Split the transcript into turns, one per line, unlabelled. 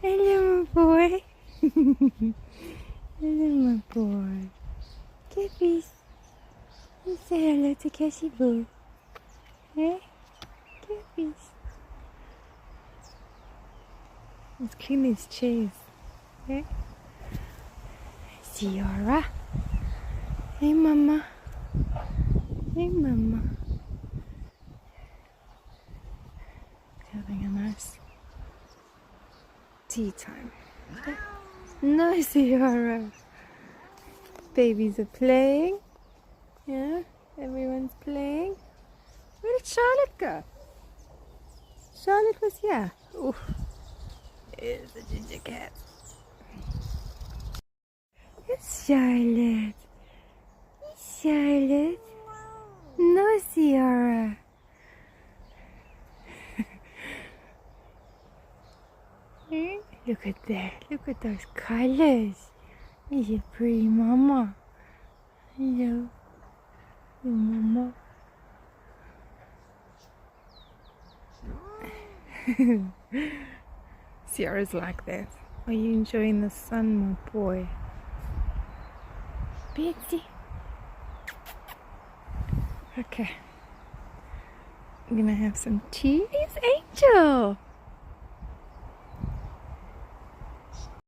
Hello, my boy. Hello, my boy. Kitties. You say hello to Cassie Boo. Hey? Kitties. Let's clean these chairs. Hey? Ciara. Hey, Mama. Hey, Mama. Having a nice tea time. No, Ciara. Babies are playing. Yeah, everyone's playing. Where did Charlotte go? Charlotte was here. Ooh, there's the ginger cat. It's Charlotte. It's Charlotte. No, Ciara. Look at that. Look at those colors. Is it pretty, Mama? Hello. Hello, Mama. Ciara's like that. Are you enjoying the sun, my boy? Betsy. Okay. I'm gonna have some tea. It's Angel.